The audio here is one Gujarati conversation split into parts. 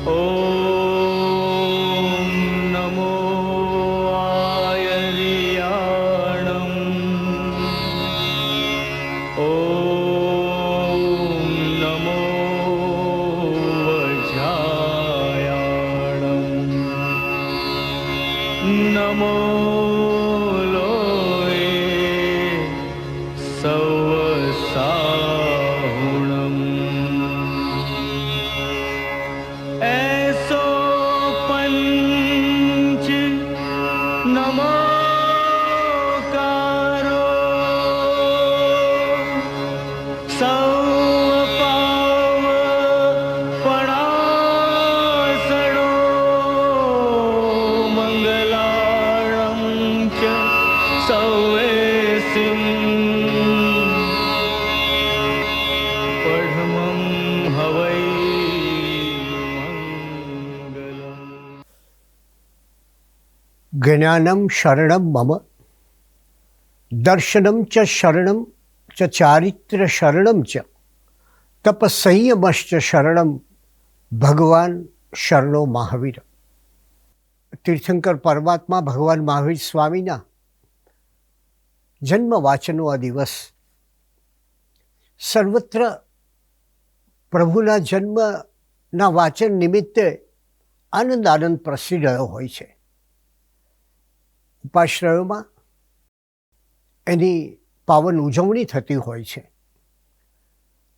ॐ नमो आयर्याणम्। ॐ नमो वज्रायाणम्। नमो लोये सवसाहुणम्। ऐसो पंच नमोकारो सौपावपणासनो मंगलाणं च सौवेसिम् पढमं हवै मंगलम्। જ્ઞાનમ શરણમ મમ, દર્શનમ ચ શરણમ ચ ચારિત્ર શરણમ ચ તપસંયમશ્ચ શરણમ ભગવાન શરણો મહાવીર. તીર્થંકર પરમાત્મા ભગવાન મહાવીર સ્વામીના જન્મ વાચનો આ દિવસ સર્વત્ર પ્રભુના જન્મના વાચન નિમિત્તે આનંદ આનંદ પ્રસરી રહ્યો હોય છે. ઉપાશ્રયોમાં એની પાવન ઉજવણી થતી હોય છે.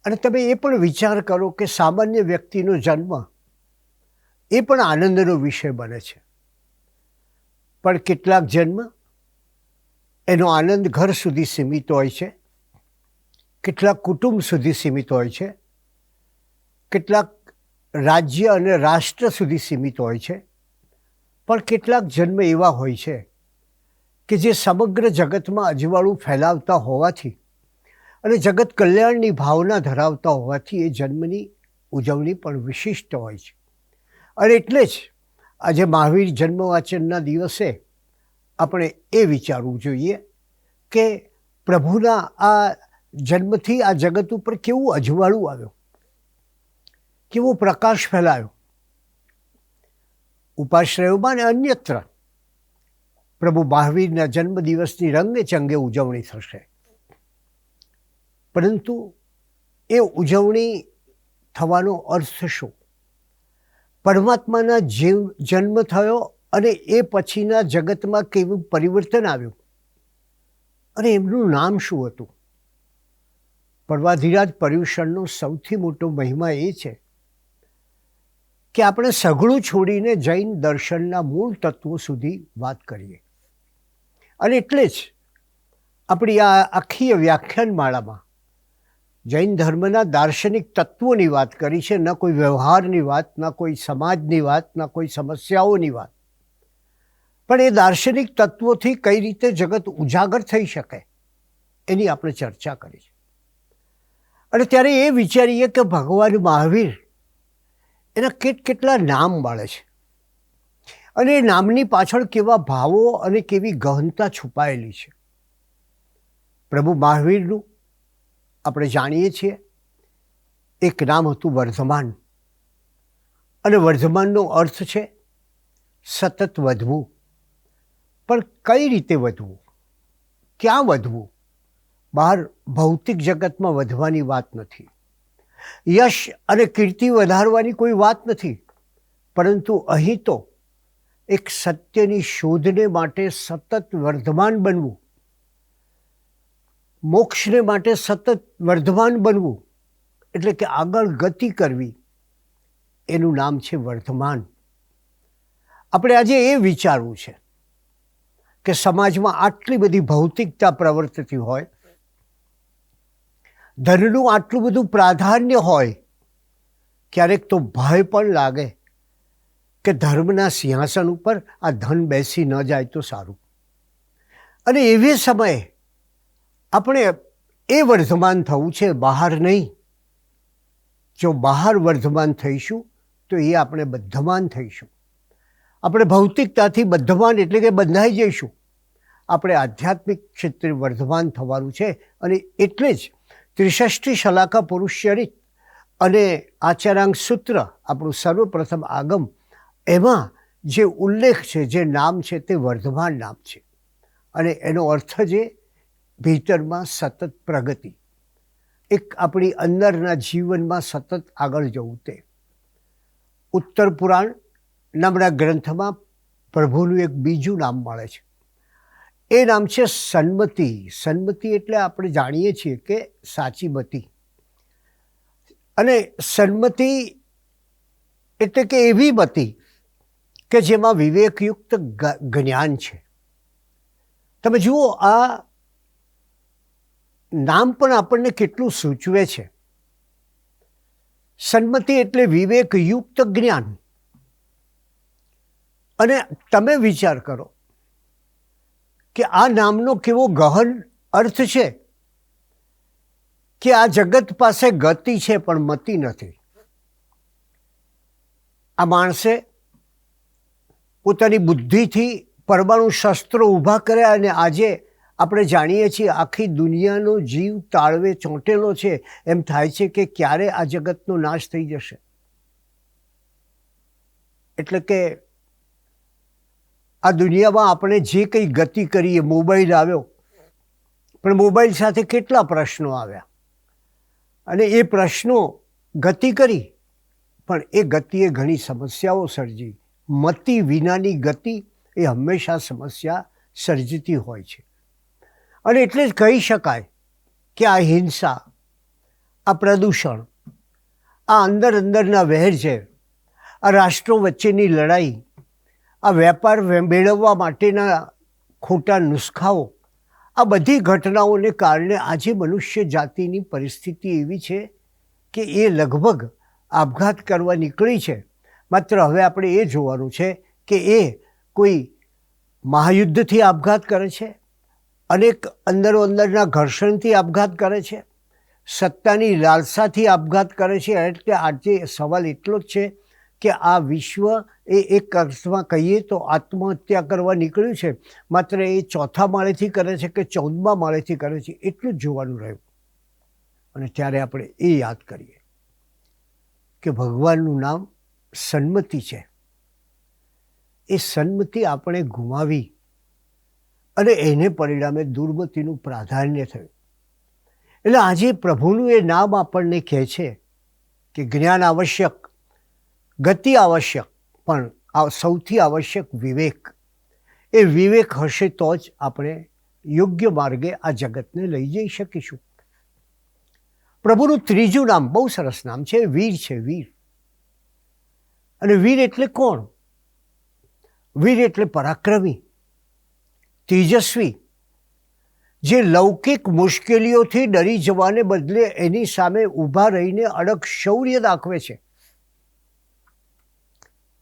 અને તમે એ પણ વિચાર કરો કે સામાન્ય વ્યક્તિનો જન્મ એ પણ આનંદનો વિષય બને છે. પણ કેટલાક જન્મ એનો આનંદ ઘર સુધી સીમિત હોય છે, કેટલાક કુટુંબ સુધી સીમિત હોય છે, કેટલાક રાજ્ય અને રાષ્ટ્ર સુધી સીમિત હોય છે. પણ કેટલાક જન્મ એવા હોય છે કે જે સમગ્ર જગતમાં અજવાળું ફેલાવતા હોવાથી અને જગત કલ્યાણની ભાવના ધરાવતા હોવાથી એ જન્મની ઉજવણી પણ વિશિષ્ટ હોય છે. અને એટલે જ આજે મહાવીર જન્મવાચનના દિવસે આપણે એ વિચારવું જોઈએ કે પ્રભુના આ જન્મથી આ જગત ઉપર કેવું અજવાળું આવ્યું, કેવો પ્રકાશ ફેલાયો. ઉપાશ્રયોમાં અને અન્યત્ર પ્રભુ મહાવીરના જન્મદિવસની રંગે ચંગે ઉજવણી થશે. પરંતુ એ ઉજવણી થવાનો અર્થ શું? પરમાત્માના જન્મ થયો અને એ પછીના જગતમાં કેવું પરિવર્તન આવ્યું અને એમનું નામ શું હતું? પર્વાધિરાજ પર્યુષણનો સૌથી મોટો મહિમા એ છે કે આપણે સઘળું છોડીને જૈન દર્શનના મૂળ તત્વો સુધી વાત કરીએ. અને એટલે જ આપણી આ આખી વ્યાખ્યાનમાળામાં જૈન ધર્મના દાર્શનિક તત્વોની વાત કરી છે. ન કોઈ વ્યવહારની વાત, ન કોઈ સમાજની વાત, ન કોઈ સમસ્યાઓની વાત, પણ એ દાર્શનિક તત્વોથી કઈ રીતે જગત ઉજાગર થઈ શકે એની આપણે ચર્ચા કરી છે. અને ત્યારે એ વિચારીએ કે ભગવાન મહાવીર એના કેટલા નામ મળે છે અને એ નામની પાછળ કેવા ભાવો અને કેવી ગહનતા છુપાયેલી છે. પ્રભુ મહાવીરનું આપણે જાણીએ છીએ એક નામ હતું વર્ધમાન, અને વર્ધમાનનો અર્થ છે સતત વધવું. પણ કઈ રીતે વધવું, ક્યાં વધવું? બહાર ભૌતિક જગતમાં વધવાની વાત નથી, યશ અને કીર્તિ વધારવાની કોઈ વાત નથી, પરંતુ અહીં તો એક સત્યની શોધને માટે સતત વર્ધમાન બનવું, મોક્ષને માટે સતત વર્ધમાન બનવું, એટલે કે આગળ ગતિ કરવી, એનું નામ છે વર્ધમાન. આપણે આજે એ વિચારવું છે કે સમાજમાં આટલી બધી ભૌતિકતા પ્રવર્તતી હોય, ધનનું આટલું બધું પ્રાધાન્ય હોય, ક્યારેક તો ભય પણ લાગે કે ધર્મના સિંહાસન ઉપર આ ધન બેસી ન જાય તો સારું. અને એવી સમયે આપણે એ વર્ધમાન થવું છે, બહાર નહીં. જો બહાર વર્ધમાન થઈશું તો એ આપણે બધ્ધમાન થઈશું. આપણે ભૌતિકતાથી બધ્ધમાન એટલે કે બંધાઈ જઈશું. આપણે આધ્યાત્મિક ક્ષેત્રે વર્ધમાન થવાનું છે. અને એટલે જ ત્રિષષ્ઠી શલાકા પુરુષચરિત અને આચારાંગ સૂત્ર, આપણું સર્વપ્રથમ આગમ, એમાં જે ઉલ્લેખ છે, જે નામ છે તે વર્ધમાન નામ છે. અને એનો અર્થ જે ભીતરમાં સતત પ્રગતિ, એક આપણી અંદરના જીવનમાં સતત આગળ જવું. તે ઉત્તર પુરાણ નામના ગ્રંથમાં પ્રભુનું એક બીજું નામ મળે છે. એ નામ છે સન્મતિ. સન્મતિ એટલે આપણે જાણીએ છીએ કે સાચી મતિ. અને સન્મતિ એટલે કે એવી મતિ કે જેમાં વિવેકયુક્ત જ્ઞાન છે. તમે જુઓ, આ નામ પણ આપણને કેટલું સૂચવે છે. સન્મતિ એટલે વિવેકયુક્ત જ્ઞાન. અને તમે વિચાર કરો કે આ નામનો કેવો ગહન અર્થ છે કે આ જગત પાસે ગતિ છે પણ મતિ નથી. આ માણસે પોતાની બુદ્ધિથી પરમાણુ શસ્ત્રો ઊભા કર્યા અને આજે આપણે જાણીએ છીએ આખી દુનિયાનો જીવ તાળવે ચોંટેલો છે. એમ થાય છે કે ક્યારે આ જગતનો નાશ થઈ જશે. એટલે કે આ દુનિયામાં આપણે જે કંઈ ગતિ કરીએ, મોબાઈલ આવ્યો, પણ મોબાઈલ સાથે કેટલા પ્રશ્નો આવ્યા, અને એ પ્રશ્નો ગતિ કરી, પણ એ ગતિએ ઘણી સમસ્યાઓ સર્જી. મતિ વિનાની ગતિ એ હંમેશા સમસ્યા સર્જતી હોય છે. અને એટલે જ કહી શકાય કે આ હિંસા, આ પ્રદૂષણ, આ અંદરના વેરઝેર, આ રાષ્ટ્રો વચ્ચેની લડાઈ, આ વેપાર મેળવવા માટેના ખોટા નુસ્ખાઓ, આ બધી ઘટનાઓને કારણે આજે મનુષ્ય જાતિની પરિસ્થિતિ એવી છે કે એ લગભગ આપઘાત કરવા નીકળી છે. માત્ર હવે આપણે એ જોવાનું છે કે એ કોઈ મહાયુદ્ધથી આપઘાત કરે છે, અનેક અંદરના ઘર્ષણથી આપઘાત કરે છે, સત્તાની લાલસાથી આપઘાત કરે છે. એટલે આજે સવાલ એટલો જ છે કે આ વિશ્વ એ એક અર્થમાં કહીએ તો આત્મહત્યા કરવા નીકળ્યું છે. માત્ર એ ચોથા માળેથી કરે છે કે 14મા માળેથી કરે છે, એટલું જ જોવાનું રહ્યું. અને ત્યારે આપણે એ યાદ કરીએ કે ભગવાનનું નામ સન્મતિ છે. એ સન્મતિ આપણે ગુમાવી અને એને પરિણામે દુર્મતિનું પ્રાધાન્ય થયું. એટલે આજે પ્રભુનું એ નામ આપણને કહે છે કે જ્ઞાન આવશ્યક, ગતિ આવશ્યક, પણ સૌથી આવશ્યક વિવેક. એ વિવેક હશે તો જ આપણે યોગ્ય માર્ગે આ જગતને લઈ જઈ શકીશું. પ્રભુનું ત્રીજું નામ બહુ સરસ નામ છે, વીર છે. વીર. અને વીર એટલે કોણ? વીર એટલે પરાક્રમી, તેજસ્વી, જે લૌકિક મુશ્કેલીઓથી ડરી જવાને બદલે એની સામે ઊભા રહીને અડગ શૌર્ય દાખવે છે.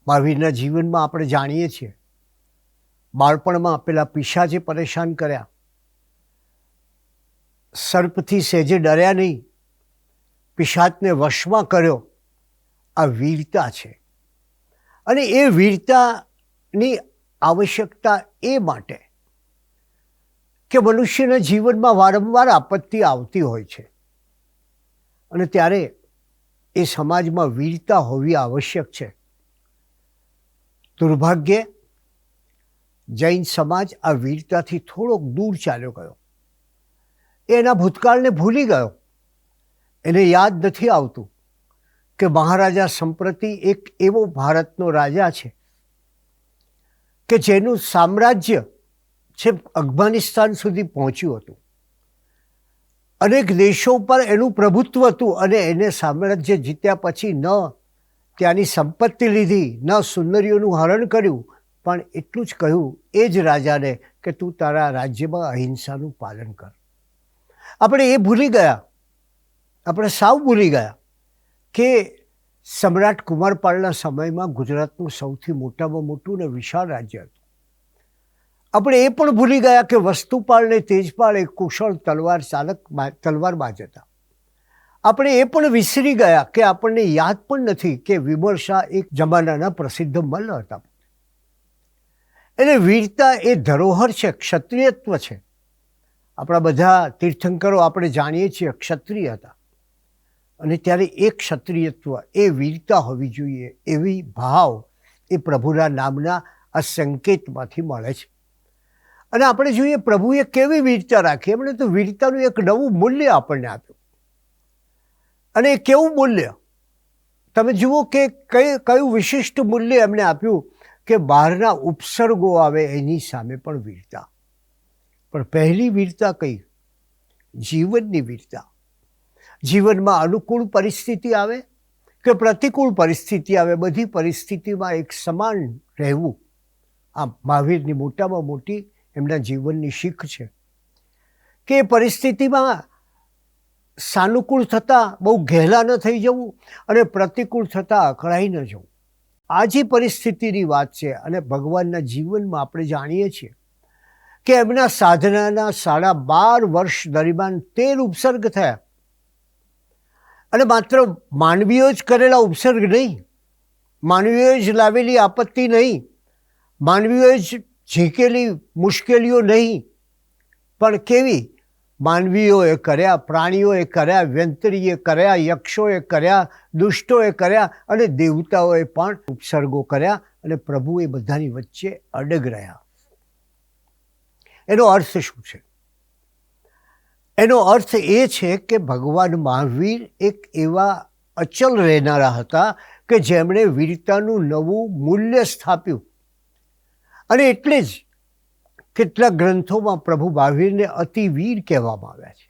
મહાવીરના જીવનમાં આપણે જાણીએ છીએ, બાળપણમાં પેલા પિશાચે પરેશાન કર્યા, સર્પથી સહેજે ડર્યા નહીં, પિશાચને વશમાં કર્યો. આ વીરતા છે. અને એ વીરતાની આવશ્યકતા એ માટે કે મનુષ્યના જીવનમાં વારંવાર આપત્તિ આવતી હોય છે, અને ત્યારે એ સમાજમાં વીરતા હોવી આવશ્યક છે. દુર્ભાગ્યે જૈન સમાજ આ વીરતાથી થોડોક દૂર ચાલ્યો ગયો. એના ભૂતકાળને ભૂલી ગયો. એને યાદ નથી આવતું કે મહારાજા સંપ્રતિ એક એવો ભારતનો રાજા છે કે જેનું સામ્રાજ્ય છે અફઘાનિસ્તાન સુધી પહોંચ્યું હતું. અનેક દેશો પર એનું પ્રભુત્વ હતું, અને એને સામ્રાજ્ય જીત્યા પછી ન ત્યાંની સંપત્તિ લીધી, ન સુંદરીઓનું હરણ કર્યું, પણ એટલું જ કહ્યું એ જ રાજાને કે તું તારા રાજ્યમાં અહિંસાનું પાલન કર. આપણે એ ભૂલી ગયા, આપણે સાવ ભૂલી ગયા કે સમ્રાટ કુમારપાળના સમયમાં ગુજરાતનું સૌથી મોટામાં મોટું ને વિશાળ રાજ્ય હતું. આપણે એ પણ ભૂલી ગયા કે વસ્તુપાળ ને તેજપાળ એક કુશળ તલવારબાજ હતા. આપણે એ પણ વિસરી ગયા કે આપણને યાદ પણ નથી કે વિમળ શાહ એક જમાનાના પ્રસિદ્ધ મલ્લ હતા. એટલે વીરતા એ ધરોહર છે, ક્ષત્રિયત્વ છે. આપણા બધા તીર્થંકરો આપણે જાણીએ છીએ ક્ષત્રિય હતા, અને ત્યારે એ ક્ષત્રિયત્વ, એ વીરતા હોવી જોઈએ, એવી ભાવ એ પ્રભુના નામના આ સંકેતમાંથી મળે છે. અને આપણે જોઈએ પ્રભુએ કેવી વીરતા રાખી. એમણે તો વીરતાનું એક નવું મૂલ્ય આપણને આપ્યું. અને એ કેવું મૂલ્ય? તમે જુઓ કે કયું વિશિષ્ટ મૂલ્ય એમણે આપ્યું કે બહારના ઉપસર્ગો આવે એની સામે પણ વીરતા. પણ પહેલી વીરતા કઈ? જીવનની વીરતા. જીવનમાં અનુકૂળ પરિસ્થિતિ આવે કે પ્રતિકૂળ પરિસ્થિતિ આવે, બધી પરિસ્થિતિમાં એક સમાન રહેવું. આ મહાવીરની મોટામાં મોટી એમના જીવનની શીખ છે કે એ પરિસ્થિતિમાં સાનુકૂળ થતાં બહુ ઘેલા ન થઈ જવું અને પ્રતિકૂળ થતાં અકળાઈ ન જવું. આ જે પરિસ્થિતિની વાત છે. અને ભગવાનના જીવનમાં આપણે જાણીએ છીએ કે એમના સાધનાના 12.5 વર્ષ દરમિયાન 13 ઉપસર્ગ થયા. અને માત્ર માનવીઓ જ કરેલા ઉપસર્ગ નહીં, માનવીઓએ જ લાવેલી આપત્તિ નહીં, માનવીઓએ જ ઝીંકેલી મુશ્કેલીઓ નહીં, પણ કેવી? માનવીઓએ કર્યા, પ્રાણીઓએ કર્યા, વ્યંતરીએ કર્યા, યક્ષોએ કર્યા, દુષ્ટોએ કર્યા અને દેવતાઓએ પણ ઉપસર્ગો કર્યા. અને પ્રભુ એ બધાની વચ્ચે અડગ રહ્યા. એનો અર્થ શું છે? એનો અર્થ એ છે કે ભગવાન મહાવીર એક એવા અચલ રહેનારા હતા કે જેમણે વીરતાનું નવું મૂલ્ય સ્થાપ્યું. અને એટલે જ કેટલાક ગ્રંથોમાં પ્રભુ મહાવીરને અતિવીર કહેવામાં આવ્યા છે.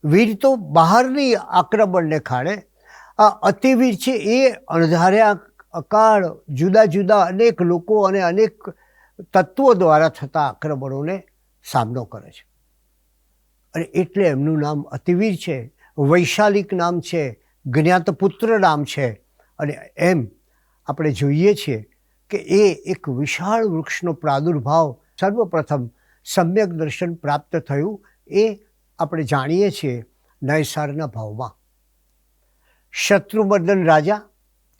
વીર તો બહારની આક્રમણને ખાડે, આ અતિવીર છે એ અણધાર્યા, અકાળ, જુદા જુદા અનેક લોકો અને અનેક તત્વો દ્વારા થતા આક્રમણોને સામનો કરે છે. અને એટલે એમનું નામ અતિવીર છે. વૈશાલિક નામ છે, જ્ઞાતપુત્ર નામ છે. અને એમ આપણે જોઈએ છીએ કે એ એક વિશાળ વૃક્ષનો પ્રાદુર્ભાવ સર્વપ્રથમ સમ્યક દર્શન પ્રાપ્ત થયું એ આપણે જાણીએ છીએ નયસારના ભાવમાં. શત્રુમર્દન રાજા,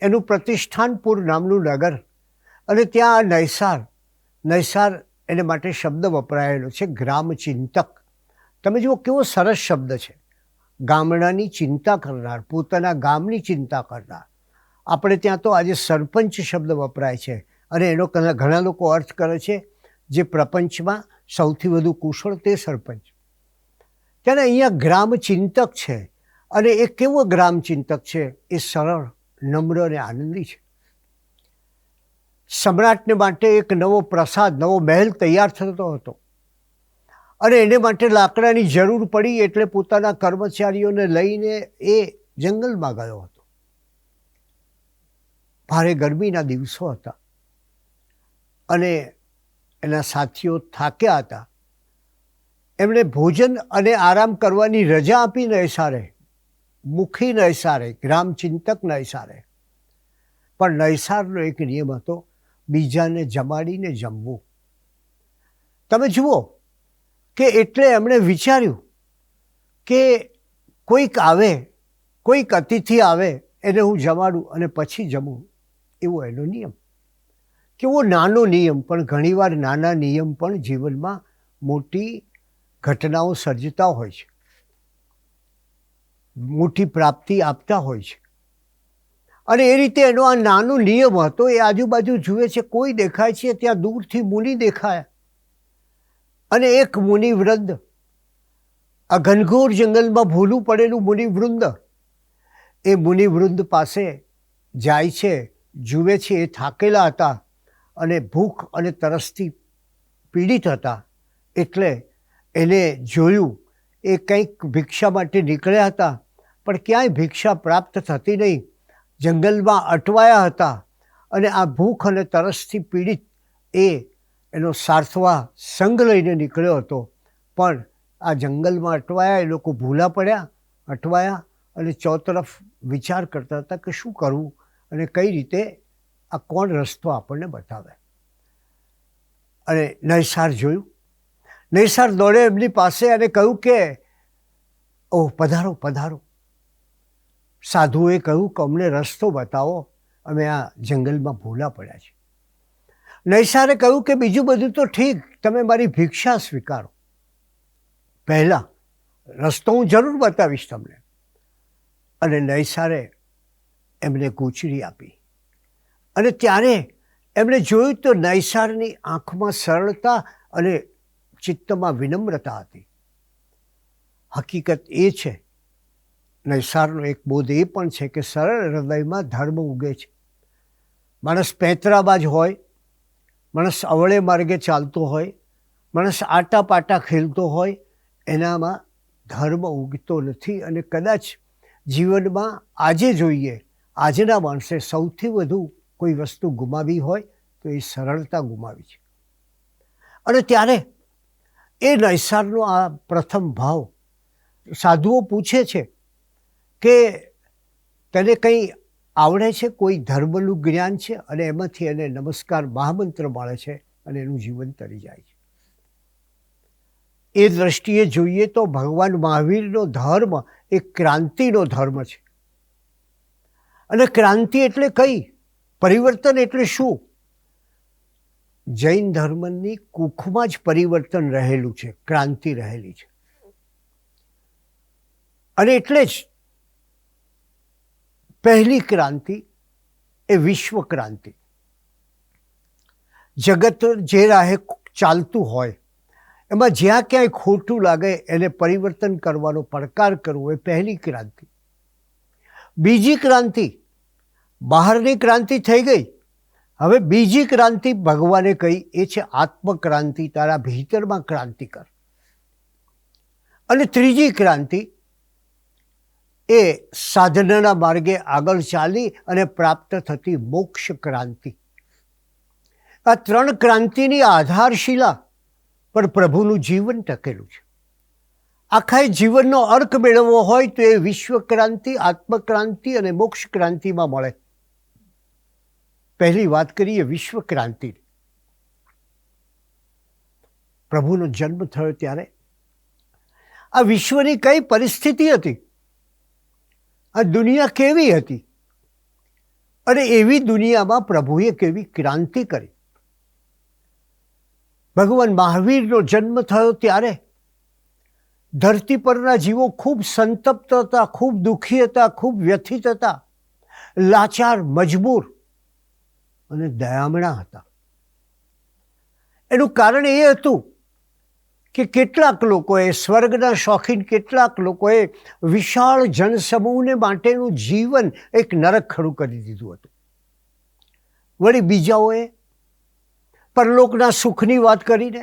એનું પ્રતિષ્ઠાનપુર નામનું નગર, અને ત્યાં નયસાર એને માટે શબ્દ વપરાયેલો છે ગ્રામચિંતક. તમે જુઓ કેવો સરસ શબ્દ છે. ગામડાની ચિંતા કરનાર, પોતાના ગામની ચિંતા કરનાર. આપણે ત્યાં તો આજે સરપંચ શબ્દ વપરાય છે અને એનો ઘણા લોકો અર્થ કરે છે જે પ્રપંચમાં સૌથી વધુ કુશળ તે સરપંચ. ત્યારે અહીંયા ગ્રામચિંતક છે. અને એ કેવો ગ્રામચિંતક છે? એ સરળ, નમ્ર અને આનંદી છે. સમ્રાટને માટે એક નવો પ્રાસાદ, નવો મહેલ તૈયાર થતો હતો અને એને માટે લાકડાની જરૂર પડી એટલે પોતાના કર્મચારીઓને લઈને એ જંગલમાં ગયો હતો. ભારે ગરમીના દિવસો હતા અને એના સાથીઓ થાક્યા હતા. એમણે ભોજન અને આરામ કરવાની રજા આપી નયસારે, મુખી નયસારે, ગ્રામચિંતક નયસારે. પણ નયસારનો એક નિયમ હતો, બીજાને જમાડીને જમવું. તમે જુઓ કે એટલે એમણે વિચાર્યું કે કોઈક આવે, કોઈક અતિથિ આવે એને હું જમાડું અને પછી જમું. એવો એનો નિયમ. કેવો નાનો નિયમ, પણ ઘણીવાર નાના નિયમ પણ જીવનમાં મોટી ઘટનાઓ સર્જતા હોય છે, મોટી પ્રાપ્તિ આપતા હોય છે. અને એ રીતે એનો આ નાનો નિયમ હતો. એ આજુબાજુ જુએ છે, કોઈ દેખાય છે, ત્યાં દૂરથી મુનિ દેખાયા અને એક મુનિવૃંદ, આ ઘનઘોર જંગલમાં ભૂલું પડેલું મુનિવૃંદ, એ મુનિવૃંદ પાસે જાય છે, જુએ છે. એ થાકેલા હતા અને ભૂખ અને તરસથી પીડિત હતા. એટલે એને જોયું, એ કંઈક ભિક્ષા માટે નીકળ્યા હતા પણ ક્યાંય ભિક્ષા પ્રાપ્ત થતી નહીં. જંગલમાં અટવાયા હતા અને આ ભૂખ અને તરસથી પીડિત એનો સાર્થવા સંગ લઈને નીકળ્યો હતો. પણ આ જંગલમાં અટવાયા, એ લોકો ભૂલા પડ્યા, અટવાયા અને ચોતરફ વિચાર કરતા હતા કે શું કરવું અને કઈ રીતે આ કોણ રસ્તો આપણને બતાવે. અને નયસાર જોયું. નયસાર દોડે એમની પાસે અને કહ્યું કે ઓહ, પધારો પધારો. સાધુએ કહ્યું કે અમને રસ્તો બતાવો, અમે આ જંગલમાં ભૂલા પડ્યા છે. નયસારે કહ્યું કે બીજું બધું તો ઠીક, તમે મારી ભિક્ષા સ્વીકારો. પહેલાં રસ્તો હું જરૂર બતાવીશ તમને, અને નૈસારે એમને ગોચરી આપી. અને ત્યારે એમણે જોયું તો નૈસારની આંખમાં સરળતા અને ચિત્તમાં વિનમ્રતા હતી. હકીકત એ છે, નૈસારનો એક બોધ એ પણ છે કે સરળ હૃદયમાં ધર્મ ઉગે છે. માણસ પેંતરાબાજ હોય, માણસ અવળે માર્ગે ચાલતો હોય, માણસ આટાપાટા ખેલતો હોય, એનામાં ધર્મ ઉગતો નથી. અને કદાચ જીવનમાં આજે જોઈએ, આજના માણસે સૌથી વધુ કોઈ વસ્તુ ગુમાવી હોય તો એ સરળતા ગુમાવી છે. અને ત્યારે એ નૈસારનો આ પ્રથમ ભાવ, સાધુઓ પૂછે છે કે તને કંઈ આવડે છે, કોઈ ધર્મનું જ્ઞાન છે? અને એમાંથી એને નમસ્કાર મહામંત્ર મળે છે અને એનું જીવન તરી જાય છે. એ દ્રષ્ટિએ જોઈએ તો ભગવાન મહાવીરનો ધર્મ એ ક્રાંતિનો ધર્મ છે. અને ક્રાંતિ એટલે કઈ? પરિવર્તન એટલે શું? જૈન ધર્મની કુખમાં જ પરિવર્તન રહેલું છે, ક્રાંતિ રહેલી છે. અને એટલે જ પહેલી ક્રાંતિ એ વિશ્વ ક્રાંતિ. જગત જે રાહે ચાલતું હોય એમાં જ્યાં ક્યાંય ખોટું લાગે એને પરિવર્તન કરવાનો પડકાર કરવો એ પહેલી ક્રાંતિ. બીજી ક્રાંતિ, બહારની ક્રાંતિ થઈ ગઈ, હવે બીજી ક્રાંતિ ભગવાને કહી એ છે આત્મક્રાંતિ. તારા ભીતરમાં ક્રાંતિ કર. અને ત્રીજી ક્રાંતિ એ સાધનાના માર્ગે આગળ ચાલી અને પ્રાપ્ત થતી મોક્ષ ક્રાંતિ. આ ત્રણ ક્રાંતિની આધારશિલા પર પ્રભુનું જીવન ટકેલું છે. આખા જીવનનો અર્ક મેળવવો હોય તો એ વિશ્વ ક્રાંતિ, આત્મક્રાંતિ અને મોક્ષ ક્રાંતિમાં મળે. પહેલી વાત કરીએ વિશ્વ ક્રાંતિ. પ્રભુનો જન્મ થયો ત્યારે આ વિશ્વની કઈ પરિસ્થિતિ હતી? આ દુનિયા કેવી હતી? અને એવી દુનિયામાં પ્રભુએ કેવી ક્રાંતિ કરી? ભગવાન મહાવીરનો જન્મ થયો ત્યારે ધરતી પરના જીવો ખૂબ સંતપ્ત હતા, ખૂબ દુઃખી હતા, ખૂબ વ્યથિત હતા, લાચાર, મજબૂર અને દયામણા હતા. એનું કારણ એ હતું કે કેટલાક લોકોએ, સ્વર્ગના શોખીન કેટલાક લોકોએ વિશાળ જનસમૂહને માટેનું જીવન એક નરક ખડું કરી દીધું હતું. વળી બીજાઓએ પરલોકના સુખની વાત કરીને,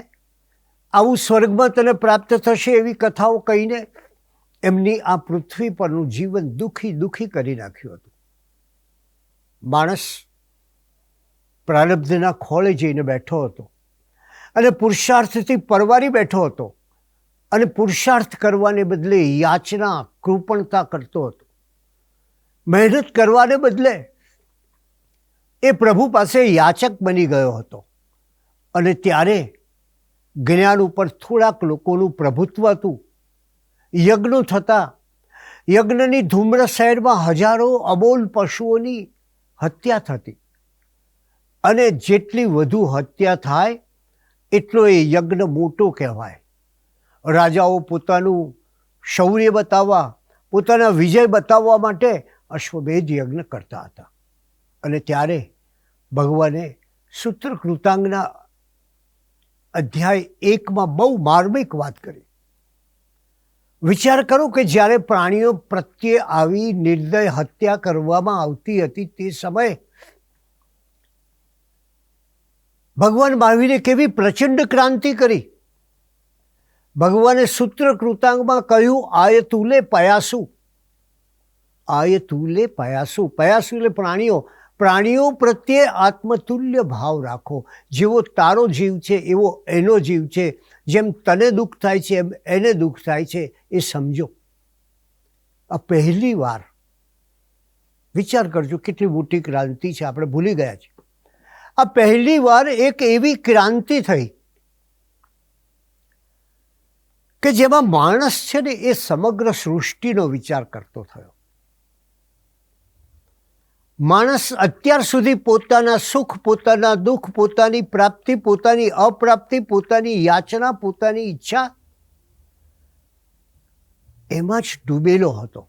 આવું સ્વર્ગમાં તને પ્રાપ્ત થશે એવી કથાઓ કહીને એમની આ પૃથ્વી પરનું જીવન દુઃખી કરી નાખ્યું હતું. માણસ પ્રારબ્ધના ખોળે જઈને બેઠો હતો અને પુરુષાર્થથી પરવારી બેઠો હતો અને પુરુષાર્થ કરવાને બદલે યાચના, કૃપણતા કરતો હતો. મહેનત કરવાને બદલે એ પ્રભુ પાસે યાચક બની ગયો હતો. અને ત્યારે જ્ઞાન ઉપર થોડાક લોકોનું પ્રભુત્વ હતું. યજ્ઞો થતા, યજ્ઞની ધૂમ્ર શહેરમાં હજારો અબોલ પશુઓની હત્યા થતી. અને જેટલી વધુ હત્યા થાય એટલો એ યજ્ઞ મોટો કહેવાય. રાજાઓ પોતાનું શૌર્ય બતાવવા, પોતાના વિજય બતાવવા માટે અશ્વમેધ યજ્ઞ કરતા હતા. અને ત્યારે ભગવાને સૂત્રકૃતાંગના અધ્યાય 1માં બહુ માર્મિક વાત કરી. વિચાર કરો કે જ્યારે પ્રાણીઓ પ્રત્યે આવી નિર્દય હત્યા કરવામાં આવતી હતી તે સમયે ભગવાન મહાવીરે કેવી પ્રચંડ ક્રાંતિ કરી. ભગવાને સૂત્રકૃતાંગમાં કહ્યું, આયતુલે પયાસુ. આયતુલે પયાસુ. પયાસુ એટલે પ્રાણીઓ. પ્રાણીઓ પ્રત્યે આત્મતુલ્ય ભાવ રાખો. જેવો તારો જીવ છે એવો એનો જીવ છે. જેમ તને દુઃખ થાય છે એમ એને દુઃખ થાય છે એ સમજો. આ પહેલી વાર, વિચાર કરજો કેટલી મોટી ક્રાંતિ છે, આપણે ભૂલી ગયા છીએ. આ પહેલી વાર એક એવી ક્રાંતિ થઈ કે જેમાં માણસ છે ને એ સમગ્ર સૃષ્ટિનો વિચાર કરતો થયો. માણસ અત્યાર સુધી પોતાના સુખ, પોતાના દુઃખ, પોતાની પ્રાપ્તિ, પોતાની અપ્રાપ્તિ, પોતાની યાચના, પોતાની ઈચ્છા એમાં જ ડૂબેલો હતો.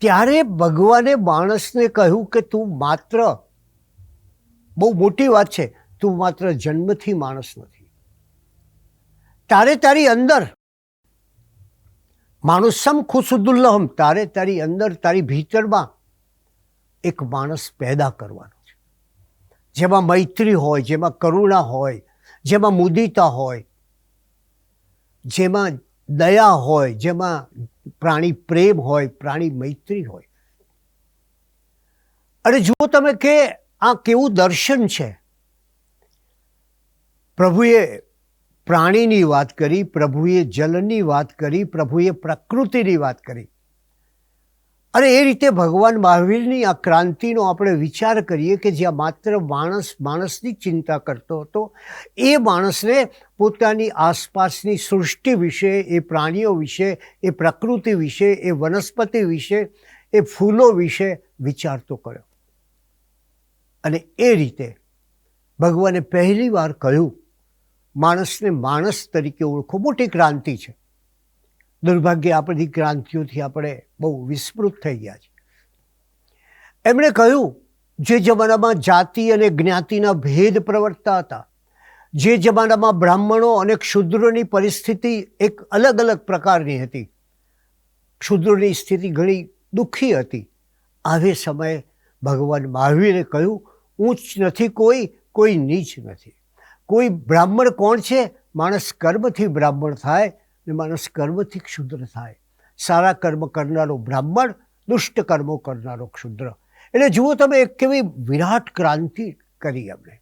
ત્યારે ભગવાને માણસને કહ્યું કે તું માત્ર, બહુ મોટી વાત છે, તું માત્ર જન્મથી માણસ નથી, તારે તારી અંદર માનુષમ ખુશુદુલ્લહમ, તારે તારી અંદર, તારી ભીતરમાં એક માણસ પેદા કરવાનો છે, જેમાં મૈત્રી હોય, જેમાં કરુણા હોય, જેમાં મુદિતા હોય, જેમાં દયા હોય, જેમાં પ્રાણી પ્રેમ હોય, પ્રાણી મૈત્રી હોય. અને જુઓ તમે કે આ કેવું દર્શન છે. પ્રભુએ પ્રાણીની વાત કરી, પ્રભુએ જલની વાત કરી, પ્રભુએ પ્રકૃતિની વાત કરી. અને એ રીતે ભગવાન મહાવીરની આ ક્રાંતિનો આપણે વિચાર કરીએ કે જ્યાં માત્ર માણસ માણસની ચિંતા કરતો હતો, એ માણસને પોતાની આસપાસની સૃષ્ટિ વિશે, એ પ્રાણીઓ વિશે, એ પ્રકૃતિ વિશે, એ વનસ્પતિ વિશે, એ ફૂલો વિશે વિચારતો કર્યો. અને એ રીતે ભગવાને પહેલી વાર કહ્યું, માણસને માણસ તરીકે ઓળખો. મોટી ક્રાંતિ છે. દુર્ભાગ્ય આ બધી ક્રાંતિઓથી આપણે બહુ વિસ્મૃત થઈ ગયા છે. એમણે કહ્યું, જે જમાનામાં જાતિ અને જ્ઞાતિના ભેદ પ્રવર્તતા હતા, જે જમાનામાં બ્રાહ્મણો અને ક્ષુદ્રોની પરિસ્થિતિ એક અલગ અલગ પ્રકારની હતી, ક્ષુદ્રોની સ્થિતિ ઘણી દુઃખી હતી, આવે સમયે ભગવાન મહાવીરે કહ્યું, ઊંચ નથી કોઈ, કોઈ નીચ નથી. કોઈ બ્રાહ્મણ કોણ છે? માણસ કર્મથી બ્રાહ્મણ થાય ને માણસ કર્મથી ક્ષુદ્ર થાય. સારા કર્મ કરનારો બ્રાહ્મણ, દુષ્ટ કર્મો કરનારો ક્ષુદ્ર. એટલે જુઓ તમે એક કેવી વિરાટ ક્રાંતિ કરી એમણે.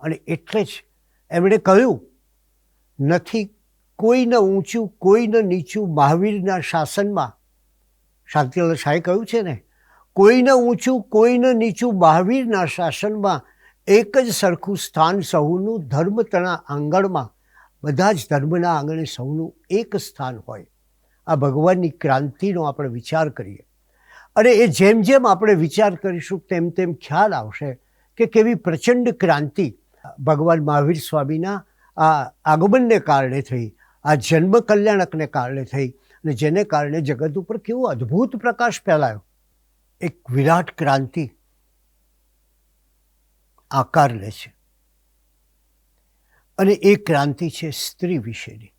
અને એટલે જ એમણે કહ્યું, નથી કોઈને ઊંચું, કોઈને નીચું. મહાવીરના શાસનમાં શાંતિલાલ શાહે કહ્યું છે ને, કોઈને ઊંચું, કોઈને નીચું. મહાવીરના શાસનમાં એક જ સરખું સ્થાન સહુનું. ધર્મ તણા આંગણમાં, બધા જ ધર્મના આંગણે સૌનું એક સ્થાન હોય. આ ભગવાનની ક્રાંતિનો આપણે વિચાર કરીએ. અને એ જેમ જેમ આપણે વિચાર કરીશું તેમ તેમ ખ્યાલ આવશે કે કેવી પ્રચંડ ક્રાંતિ ભગવાન મહાવીર સ્વામીના આ આગમનને કારણે થઈ, આ જન્મ કલ્યાણકને કારણે થઈ, અને જેને કારણે જગત ઉપર કેવો અદ્ભુત પ્રકાશ ફેલાયો. એક વિરાટ ક્રાંતિ આકાર લે છે. અને એ ક્રાંતિ છે સ્ત્રી વિશેની.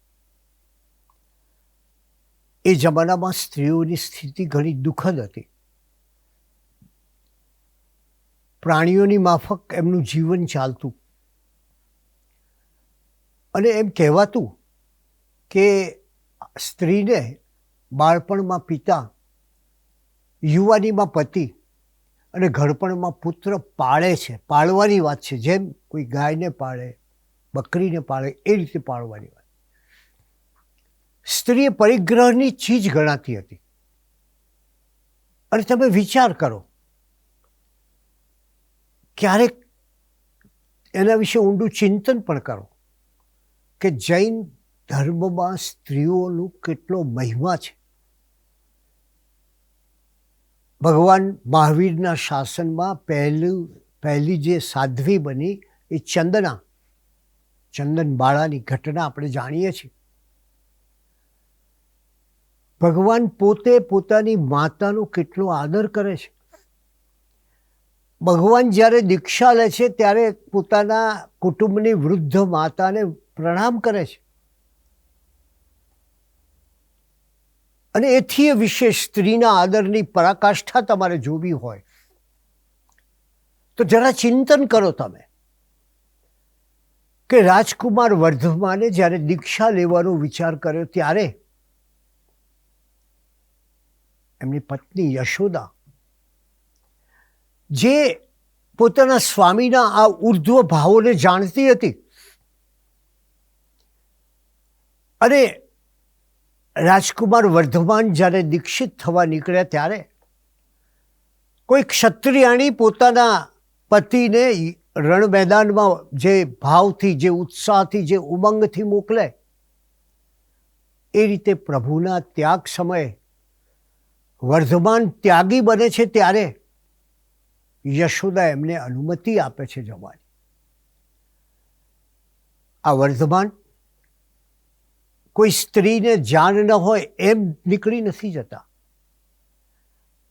એ જમાનામાં સ્ત્રીઓની સ્થિતિ ઘણી દુઃખદ હતી. પ્રાણીઓની માફક એમનું જીવન ચાલતું. અને એમ કહેવાતું કે સ્ત્રીને બાળપણમાં પિતા, યુવાનીમાં પતિ અને ઘડપણમાં પુત્ર પાળે છે. પાળવાની વાત છે. જેમ કોઈ ગાયને પાળે, બકરીને પાળે, એ રીતે પાળવાની વાત. સ્ત્રી પરિગ્રહની ચીજ ગણાતી હતી. અને તમે વિચાર કરો, ક્યારેક એના વિશે ઊંડું ચિંતન પણ કરો કે જૈન ધર્મમાં સ્ત્રીઓનું કેટલો મહિમા છે. ભગવાન મહાવીરના શાસનમાં પહેલી જે સાધ્વી બની એ ચંદનબાળાની ઘટના આપણે જાણીએ છીએ. ભગવાન પોતે પોતાની માતાનો કેટલો આદર કરે છે. ભગવાન જ્યારે દીક્ષા લે છે ત્યારે પોતાના કુટુંબની વૃદ્ધ માતાને પ્રણામ કરે છે. અને એથી વિશેષ સ્ત્રીના આદરની પરાકાષ્ઠા તમારે જોવી હોય તો જરા ચિંતન કરો તમે કે રાજકુમાર વર્ધમાને જ્યારે દીક્ષા લેવાનો વિચાર કર્યો ત્યારે એમની પત્ની યશોદા, જે પોતાના સ્વામીના આ ઉર્ધ્વ ભાવોને જાણતી હતી, અને રાજકુમાર વર્ધમાન જ્યારે દીક્ષિત થવા નીકળ્યા ત્યારે કોઈ ક્ષત્રિયાણી પોતાના પતિને રણ મેદાનમાં જે ભાવથી, જે ઉત્સાહથી, જે ઉમંગથી મોકલે, એ રીતે પ્રભુના ત્યાગ સમયે વર્ધમાન ત્યાગી બને છે ત્યારે યશોદા એમને અનુમતિ આપે છે જવાની. આ વર્ધમાન કોઈ સ્ત્રીને જાણ ન હોય એમ નીકળી નથી જતા.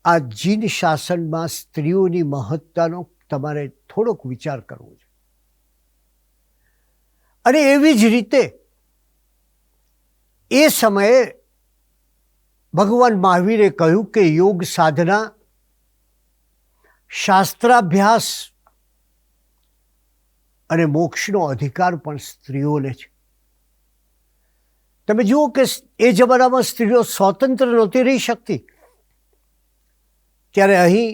આ જીન શાસનમાં સ્ત્રીઓની મહત્તાનો તમારે થોડોક વિચાર કરવો છે. અને એવી જ રીતે એ સમયે ભગવાન મહાવીરે કહ્યું કે યોગ સાધના, શાસ્ત્રાભ્યાસ અને મોક્ષનો અધિકાર પણ સ્ત્રીઓને છે. તમે જુઓ કે એ જમાનામાં સ્ત્રીઓ સ્વતંત્ર નહોતી રહી શકતી. ત્યારે અહીં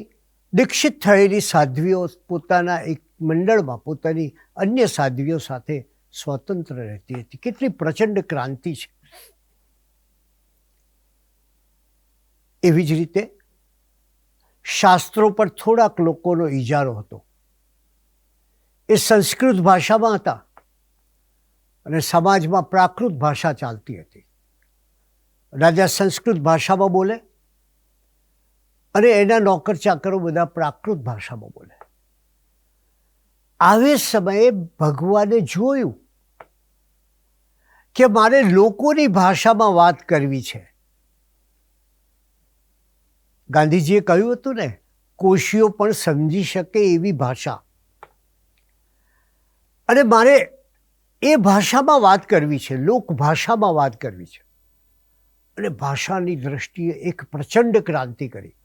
દીક્ષિત થયેલી સાધ્વીઓ પોતાના એક મંડળમાં પોતાની અન્ય સાધ્વીઓ સાથે સ્વતંત્ર રહેતી હતી. કેટલી પ્રચંડ ક્રાંતિ છે. એવી જ રીતે શાસ્ત્રો પર થોડાક લોકોનો ઇજારો હતો. એ સંસ્કૃત ભાષામાં હતા અને સમાજમાં પ્રાકૃત ભાષા ચાલતી હતી. રાજા સંસ્કૃત ભાષામાં બોલે અને એના નોકર ચાકરો બધા પ્રાકૃત ભાષામાં બોલે. આવે સમયે ભગવાને જોયું કે મારે લોકોની ભાષામાં વાત કરવી છે. ગાંધીજીએ કહ્યું હતું ને, કોશીઓ પણ સમજી શકે એવી ભાષા. અને મારે એ ભાષામાં વાત કરવી છે, લોકભાષામાં વાત કરવી છે. અને ભાષાની દ્રષ્ટિએ એક પ્રચંડ ક્રાંતિ કરી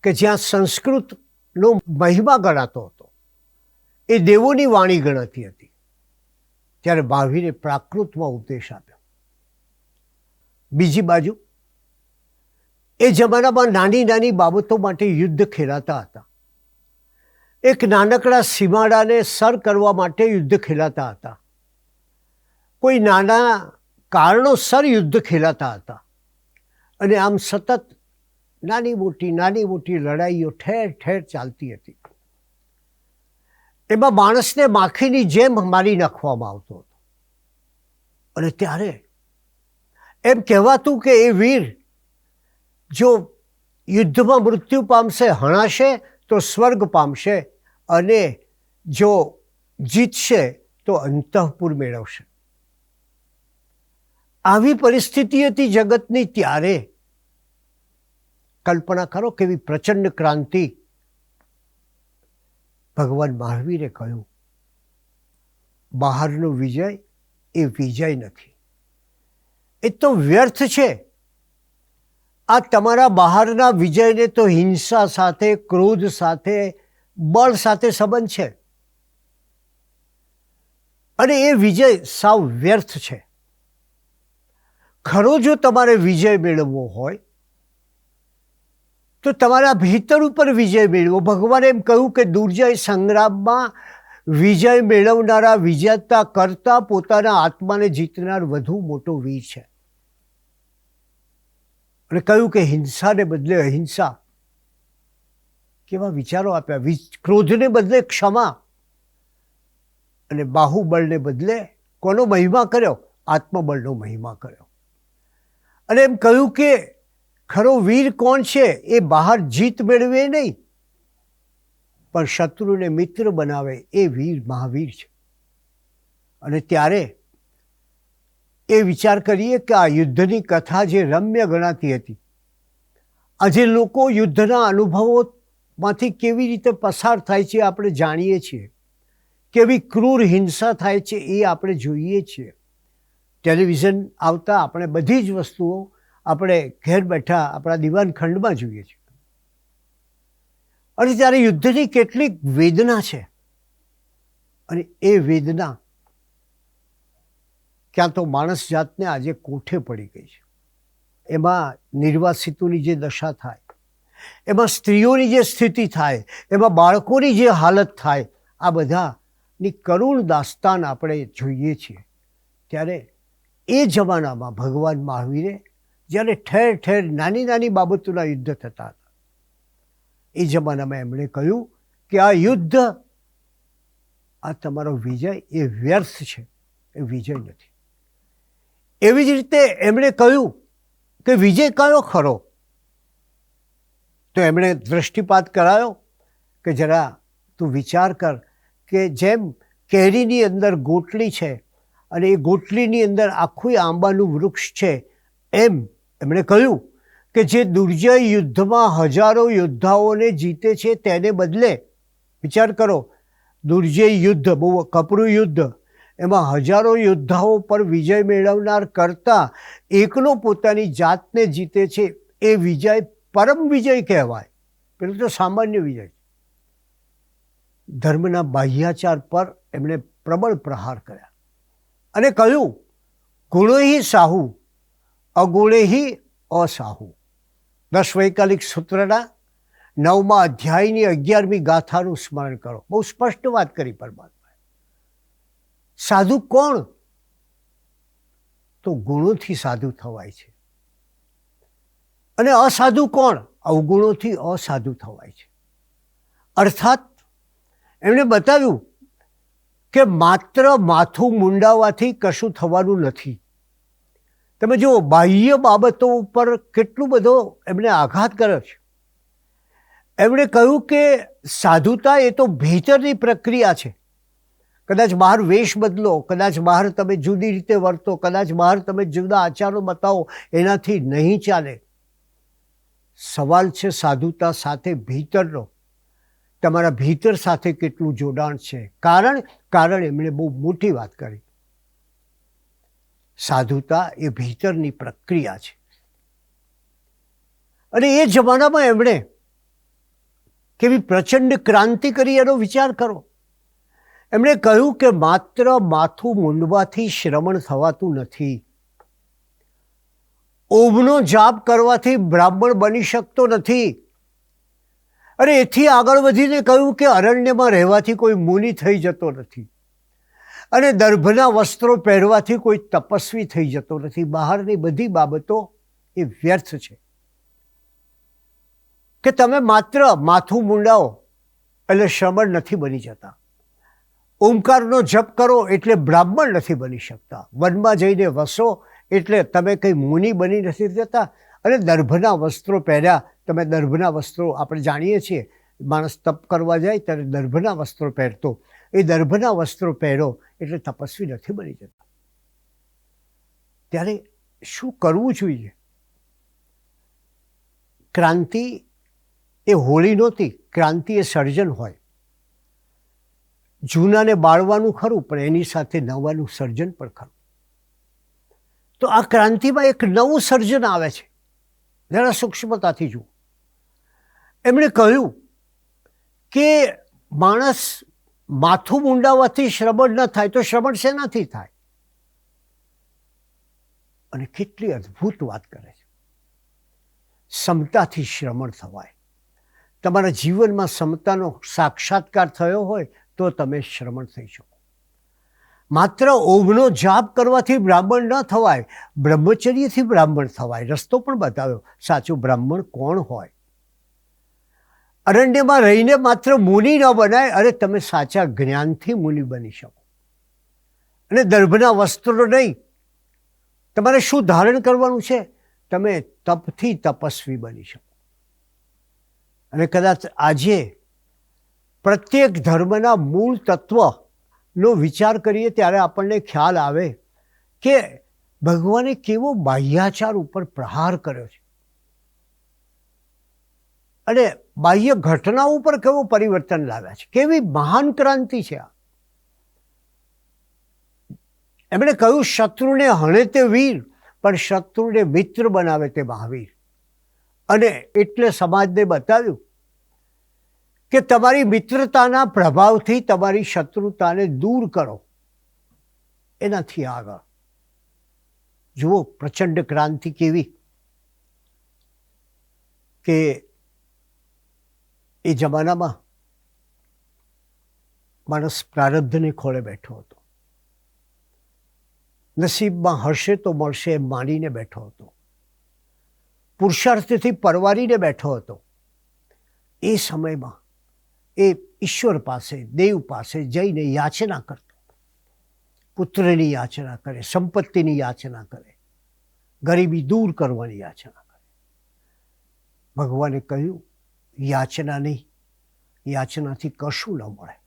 કે જ્યાં સંસ્કૃતનો મહિમા ગણાતો હતો, એ દેવોની વાણી ગણાતી હતી, ત્યારે મહાવીરે પ્રાકૃતમાં ઉપદેશ આપ્યો. બીજી બાજુ એ જમાનામાં નાની નાની બાબતો માટે યુદ્ધ ખેલાતા હતા. એક નાનકડા સીમાડાને સર કરવા માટે યુદ્ધ ખેલાતા હતા. કોઈ નાના કારણોસર યુદ્ધ ખેલાતા હતા. અને આમ સતત નાની મોટી લડાઈઓ ઠેર ઠેર ચાલતી હતી. એમાં માણસને માખીની જેમ મારી નાખવામાં આવતો હતો. અને ત્યારે એમ કહેવાતું કે એ વીર જો યુદ્ધમાં મૃત્યુ પામશે, હણાશે તો સ્વર્ગ પામશે, અને જો જીતશે તો અંતઃપુર મેળવશે. આવી પરિસ્થિતિ હતી જગતની. ત્યારે કલ્પના કરો કેવી પ્રચંડ ક્રાંતિ. ભગવાન મહાવીરે કહ્યું, બહારનો વિજય એ વિજય નથી, એ તો વ્યર્થ છે. આ તમારા બહારના વિજયને તો હિંસા સાથે, ક્રોધ સાથે, બળ સાથે સંબંધ છે. અને એ વિજય સાવ વ્યર્થ છે. ખરો જો તમારે વિજય મેળવવો હોય તો તમારા ભીતર ઉપર વિજય મેળવો. ભગવાને એમ કહ્યું કે દુર્જય સંગ્રામમાં વિજય મેળવનારા વિજેતા કરતા પોતાના આત્માને જીતનાર વધુ મોટો વીર છે. અને કહ્યું કે હિંસાને બદલે અહિંસા. કેવા વિચારો આપ્યા. ક્રોધને બદલે ક્ષમા, અને બાહુબળને બદલે કોનો મહિમા કર્યો? આત્મબળનો મહિમા કર્યો. અને એમ કહ્યું કે ખરો વીર કોણ છે? એ બહાર જીત મેળવે નહીં, પણ શત્રુને મિત્ર બનાવે એ વીર મહાવીર છે. અને ત્યારે એ વિચાર કરીએ કે આ યુદ્ધની કથા જે રમ્ય ગણાતી હતી, આજે લોકો યુદ્ધના અનુભવોમાંથી કેવી રીતે પસાર થાય છે આપણે જાણીએ છીએ. કેવી ક્રૂર હિંસા થાય છે એ આપણે જોઈએ છીએ. ટેલિવિઝન આવતા આપણે બધી જ વસ્તુઓ આપણે ઘેર બેઠા આપણા દીવાનખંડમાં જોઈએ છીએ. અને ત્યારે યુદ્ધની કેટલીક વેદના છે. અને એ વેદના ક્યાં તો માણસ જાતને આજે કોઠે પડી ગઈ છે. એમાં નિર્વાસિતોની જે દશા થાય, એમાં સ્ત્રીઓની જે સ્થિતિ થાય, એમાં બાળકોની જે હાલત થાય, આ બધાની કરુણ દાસ્તાન આપણે જોઈએ છીએ. ત્યારે એ જમાનામાં ભગવાન મહાવીરે જ્યારે ઠેર ઠેર નાની નાની બાબતોના યુદ્ધ થતા હતા, એ જમાનામાં એમણે કહ્યું કે આ યુદ્ધ, આ તમારો વિજય એ વ્યર્થ છે, એ વિજય નથી. એવી જ રીતે એમણે કહ્યું કે વિજય કયો ખરો? તો એમણે દૃષ્ટિપાત કરાયો કે જરા તું વિચાર કર કે જેમ કેરીની અંદર ગોટલી છે અને એ ગોટલીની અંદર આખું આંબાનું વૃક્ષ છે, એમ એમણે કહ્યું કે જે દુર્જય યુદ્ધમાં હજારો યોદ્ધાઓને જીતે છે તેને બદલે, વિચાર કરો, દુર્જય યુદ્ધ, બહુ કપરું યુદ્ધ, એમાં હજારો યોદ્ધાઓ પર વિજય મેળવનાર કરતાં એકલો પોતાની જાતને જીતે છે એ વિજય પરમ વિજય કહેવાય. પેલું તો સામાન્ય વિજય. ધર્મના બાહ્યાચાર પર એમણે પ્રબળ પ્રહાર કર્યા અને કહ્યું, ગુણેહી સાહુ અગુણેહી અસાહુ. 10 વૈકાલિક સૂત્રના 9મા અધ્યાયની 11મી ગાથાનું સ્મરણ કરો. બહુ સ્પષ્ટ વાત કરી પરમાત્માએ. સાધુ કોણ? તો ગુણોથી સાધુ થવાય છે. અને અસાધુ કોણ? અવગુણોથી અસાધુ થવાય છે. અર્થાત એમણે બતાવ્યું કે માત્ર માથું મુંડાવવાથી કશું થવાનું નથી. તમે જુઓ, બાહ્ય બાબતો ઉપર કેટલું બધો એમણે આઘાત કર્યો છે. એમણે કહ્યું કે સાધુતા એ તો ભીતરની પ્રક્રિયા છે. કદાચ બહાર વેશ બદલો, કદાચ બહાર તમે જુદી રીતે વર્તો, કદાચ બહાર તમે જુદા આચારો બતાવો, એનાથી નહીં ચાલે. સવાલ છે સાધુતા સાથે ભીતરનો. તમારા ભીતર સાથે કેટલું જોડાણ છે. કારણ એમણે બહુ મોટી વાત કરી. સાધુતા એ ભીતરની પ્રક્રિયા છે. અને એ જમાનામાં એમણે કેવી પ્રચંડ ક્રાંતિ કરી એનો વિચાર કરો. એમણે કહ્યું કે માત્ર માથું મૂંડવાથી શ્રમણ થવાતું નથી. ઓમનો જાપ કરવાથી બ્રાહ્મણ બની શકતો નથી. અને એથી આગળ વધીને કહ્યું કે અરણ્યમાં રહેવાથી કોઈ મુનિ થઈ જતો નથી. અને દર્ભના વસ્ત્રો પહેરવાથી કોઈ તપસ્વી થઈ જતો નથી. બહારની બધી બાબતો એ વ્યર્થ છે. કે તમે માત્ર માથું મુંડાવો એટલે શ્રમણ નથી બની જતા. ઓમકારનો જપ કરો એટલે બ્રાહ્મણ નથી બની શકતા. વનમાં જઈને વસો એટલે તમે કંઈ મુનિ બની નથી જતા. અને દર્ભના વસ્ત્રો પહેર્યા, તમે દર્ભના વસ્ત્રો આપણે જાણીએ છીએ, માણસ તપ કરવા જાય ત્યારે દર્ભના વસ્ત્રો પહેરતો. એ દર્ભના વસ્ત્રો પહેરો એટલે તપસ્વી નથી બની જતા. ત્યારે શું કરવું જોઈએ? ક્રાંતિ એ હોળી નહોતી. ક્રાંતિ એ સર્જન હોય. જૂનાને બાળવાનું ખરું, પણ એની સાથે નવાનું સર્જન પણ ખરું. તો આ ક્રાંતિમાં એક નવું સર્જન આવે છે. જરા સૂક્ષ્મતાથી જુઓ. એમણે કહ્યું કે માણસ માથું મુંડાવવાથી શ્રમણ ન થાય તો શ્રમણ શેનાથી થાય? અને કેટલી અદ્ભુત વાત કરે છે. સમતાથી શ્રમણ થવાય. તમારા જીવનમાં સમતાનો સાક્ષાત્કાર થયો હોય તો તમે શ્રમણ થઈ શકો. માત્ર ઓમનો જાપ કરવાથી બ્રાહ્મણ ન થવાય, બ્રહ્મચર્યથી બ્રાહ્મણ થવાય. રસ્તો પણ બતાવ્યો. સાચું બ્રાહ્મણ કોણ હોય? અરણ્યમાં રહીને માત્ર મુનિ ન બનાય, અરે તમે સાચા જ્ઞાનથી મુનિ બની શકો. અને દર્ભના વસ્ત્રો નહીં, તમારે શું ધારણ કરવાનું છે? તમે તપથી તપસ્વી બની શકો. અને કદાચ આજે પ્રત્યેક ધર્મના મૂળ તત્વનો વિચાર કરીએ ત્યારે આપણને ખ્યાલ આવે કે ભગવાને કેવો બાહ્યાચાર ઉપર પ્રહાર કર્યો છે. અને બાહ્ય ઘટનાઓ ઉપર કેવો પરિવર્તન લાવ્યા છે. કેવી મહાન ક્રાંતિ છે આ. એમણે કહ્યું, શત્રુને હણે તે વીર, પણ શત્રુને મિત્ર બનાવે તે મહાવીર. અને એટલે સમાજને બતાવ્યું કે તમારી મિત્રતાના પ્રભાવથી તમારી શત્રુતાને દૂર કરો. એનાથી આગળ જુઓ પ્રચંડ ક્રાંતિ કેવી. કે એ જમાનામાં માણસ પ્રારબ્ધને ખોળે બેઠો હતો. નસીબમાં હશે તો મળશે એમ માનીને બેઠો હતો. પુરુષાર્થથી પરવારીને બેઠો હતો. એ સમયમાં એ ઈશ્વર પાસે, દેવ પાસે જઈને યાચના કરતો. પુત્રની યાચના કરે, સંપત્તિની યાચના કરે, ગરીબી દૂર કરવાની યાચના કરે. ભગવાને કહ્યું, યાચના નહીં, યાચનાથી કશું ન મળે.